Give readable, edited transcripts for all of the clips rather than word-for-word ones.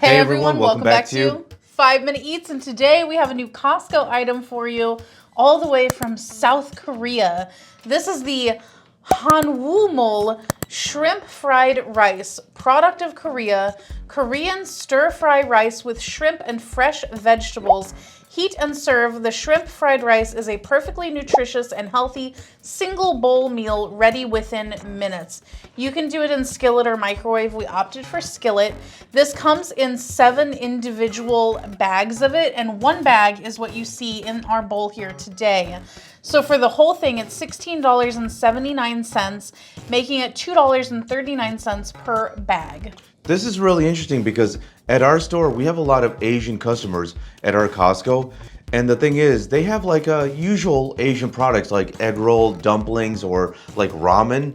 Hey everyone, welcome back to 5-Minute Eats, and today we have a new Costco item for you all the way from South Korea. This is the Hanwoomul shrimp fried rice, product of Korea, Korean stir-fry rice with shrimp and fresh vegetables. Heat and serve. The shrimp fried rice is a perfectly nutritious and healthy single bowl meal ready within minutes. You can do it in skillet or microwave. We opted for skillet. This comes in 7 individual bags of it, and one bag is what you see in our bowl here today. So for the whole thing, it's $16.79, making it $2.39 per bag. This is really interesting because at our store, we have a lot of Asian customers at our Costco. And the thing is, they have like usual Asian products like egg roll, dumplings, or like ramen.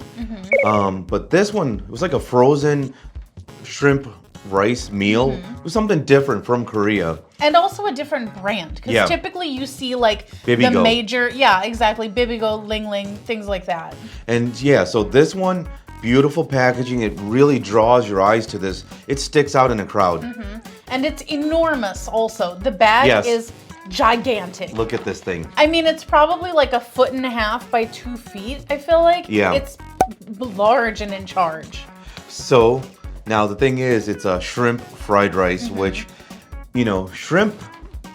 But this one, it was like a frozen shrimp rice meal. It was something different from Korea. And also a different brand. Because typically you see like Bibigo. the major, exactly, Bibigo, Ling Ling, things like that. And yeah, so this one, beautiful packaging. It really draws your eyes to this. It sticks out in a crowd. And it's enormous also. The bag is gigantic. Look at this thing. I mean, it's probably like 1.5 feet by 2 feet, I feel like. Yeah. It's large and in charge. So now the thing is, it's a shrimp fried rice, which, you know, shrimp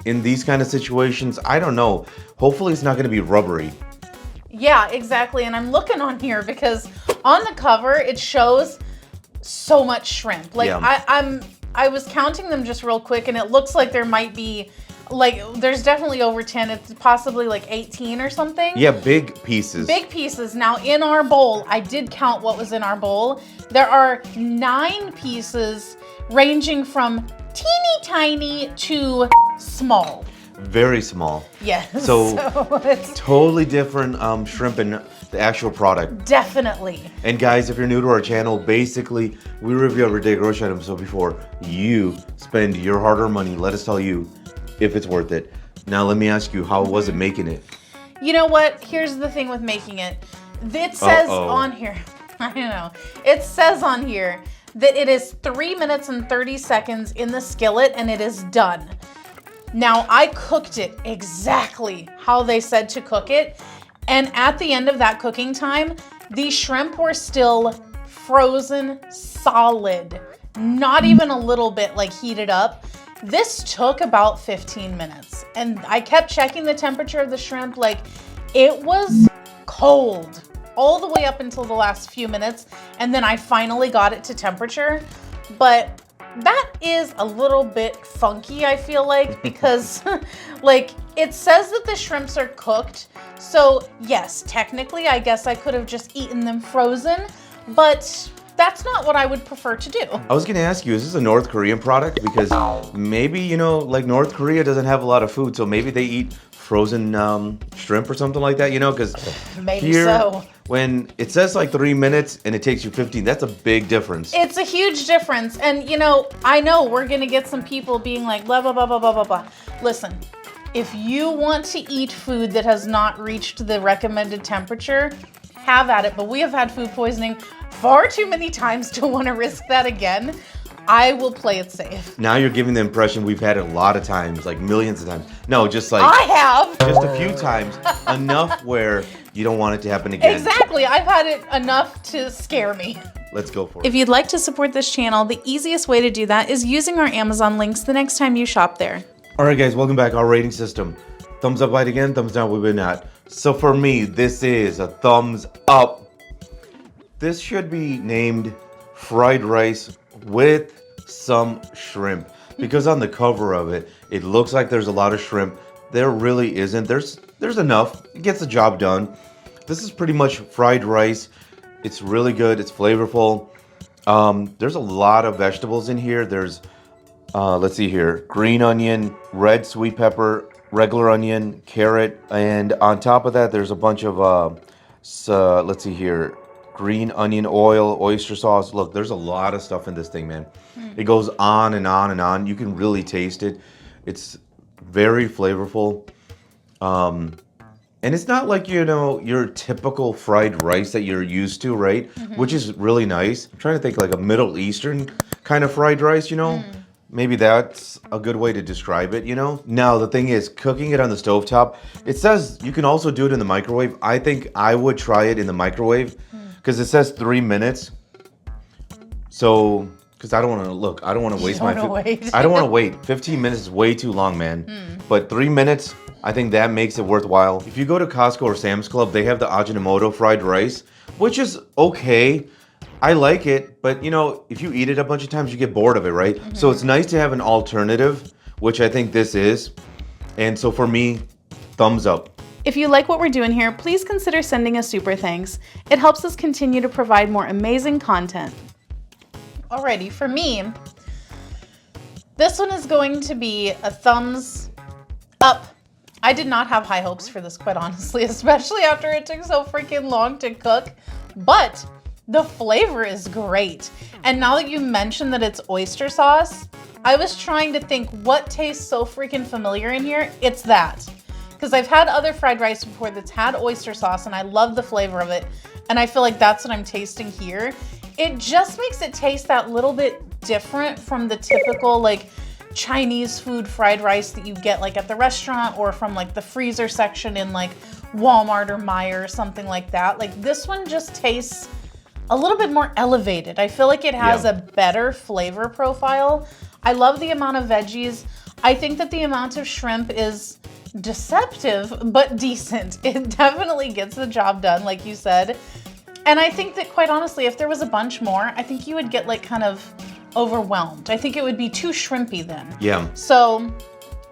in these kind of situations, I don't know. Hopefully it's not going to be rubbery. Yeah, exactly. And I'm looking on here because on the cover it shows so much shrimp. Like I was counting them just real quick, and it looks like there might be like there's definitely over 10. It's possibly like 18 or something. Yeah, big pieces. Big pieces. Now in our bowl, I did count what was in our bowl. There are 9 pieces ranging from teeny tiny to small. Very small. Yes. So it's totally different shrimp in the actual product. definitely. And guys, if you're new to our channel, basically we review everyday grocery items. So before you spend your hard-earned money, let us tell you if it's worth it. Now let me ask you, how was it making it? You know what? Here's the thing with making it. It says on here, I don't know. It says on here that it is 3 minutes and 30 seconds in the skillet and it is done. Now, I cooked it exactly how they said to cook it. And at the end of that cooking time, the shrimp were still frozen solid. Not even a little bit like heated up. This took about 15 minutes. And I kept checking the temperature of the shrimp. Like, it was cold all the way up until the last few minutes. And then I finally got it to temperature. But that is a little bit funky, I feel like, because like it says that the shrimps are cooked. So yes, technically, I guess I could have just eaten them frozen, but that's not what I would prefer to do. I was going to ask you, is this a North Korean product? Because maybe, you know, like North Korea doesn't have a lot of food, so maybe they eat frozen shrimp or something like that, you know, because Maybe here, so. when it says like 3 minutes and it takes you 15, that's a big difference. It's a huge difference. And, you know, I know we're going to get some people being like, blah, blah, blah, blah, blah, blah, blah. Listen, if you want to eat food that has not reached the recommended temperature, have at it. But we have had food poisoning far too many times to want to risk that again. I will play it safe. Now you're giving the impression we've had it a lot of times, like millions of times. No, just like I have. just a few times, enough where you don't want it to happen again. Exactly. I've had it enough to scare me. Let's go for it. If you'd like to support this channel, the easiest way to do that is using our Amazon links the next time you shop there. All right, guys, welcome back. Our rating system. Thumbs up, light again. Thumbs down, we will not. So for me, this is a thumbs up. This should be named fried rice with some shrimp, because on the cover of it, it looks like there's a lot of shrimp. There really isn't. There's enough. It gets the job done. This is pretty much fried rice. It's really good. It's flavorful. There's a lot of vegetables in here. There's, let's see here, green onion, red sweet pepper, regular onion, carrot, and on top of that, there's a bunch of, let's see here, green onion oil, oyster sauce. Look, there's a lot of stuff in this thing, man. It goes on and on and on. You can really taste it. It's very flavorful. And it's not like, you know, your typical fried rice that you're used to, right? Which is really nice. I'm trying to think like a Middle Eastern kind of fried rice, you know? Maybe that's a good way to describe it, you know? Now, the thing is, cooking it on the stovetop, it says you can also do it in the microwave. I think I would try it in the microwave because it says 3 minutes. So, because I don't want to look, I don't want to waste my wait. I don't want to wait. 15 minutes is way too long, man. But 3 minutes, I think that makes it worthwhile. If you go to Costco or Sam's Club, they have the Ajinomoto fried rice, which is okay. I like it, but you know, if you eat it a bunch of times, you get bored of it, right? So it's nice to have an alternative, which I think this is. And so for me, thumbs up. If you like what we're doing here, please consider sending a super thanks. It helps us continue to provide more amazing content. Alrighty, for me, this one is going to be a thumbs up. I did not have high hopes for this, quite honestly, especially after it took so freaking long to cook, but the flavor is great. And now that you mentioned that it's oyster sauce, I was trying to think what tastes so freaking familiar in here. It's that. Because I've had other fried rice before that's had oyster sauce and I love the flavor of it. And I feel like that's what I'm tasting here. It just makes it taste that little bit different from the typical like Chinese food fried rice that you get like at the restaurant or from like the freezer section in like Walmart or Meijer or something like that. Like this one just tastes a little bit more elevated. I feel like it has a better flavor profile. I love the amount of veggies. I think that the amount of shrimp is deceptive, but decent. It definitely gets the job done, like you said. And I think that quite honestly, if there was a bunch more, I think you would get like kind of overwhelmed. I think it would be too shrimpy then. Yeah. So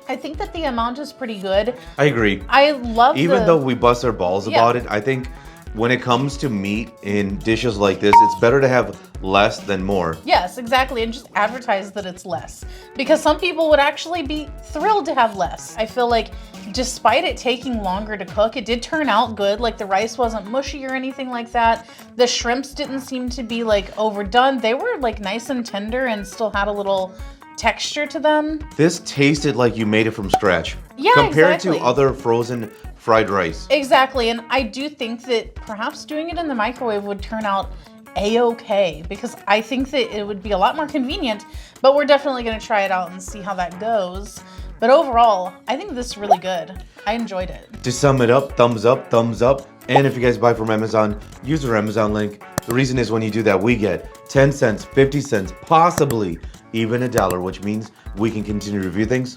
I think that the amount is pretty good. I agree. I love Even though we bust our balls about it, I think when it comes to meat in dishes like this, it's better to have less than more. Yes, exactly. And just advertise that it's less. Because some people would actually be thrilled to have less. I feel like despite it taking longer to cook, it did turn out good. Like the rice wasn't mushy or anything like that. The shrimps didn't seem to be like overdone. They were like nice and tender and still had a little texture to them. This tasted like you made it from scratch. Yeah, compared exactly. to other frozen fried rice. Exactly. And I do think that perhaps doing it in the microwave would turn out a-okay because I think that it would be a lot more convenient, but we're definitely going to try it out and see how that goes. But overall, I think this is really good. I enjoyed it. To sum it up, thumbs up, thumbs up. And if you guys buy from Amazon, use our Amazon link. The reason is when you do that, we get 10 cents, 50 cents, possibly even $1, which means we can continue to review things.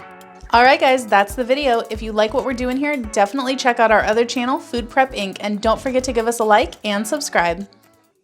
All right, guys, that's the video. If you like what we're doing here, definitely check out our other channel, Food Prep Inc. And don't forget to give us a like and subscribe.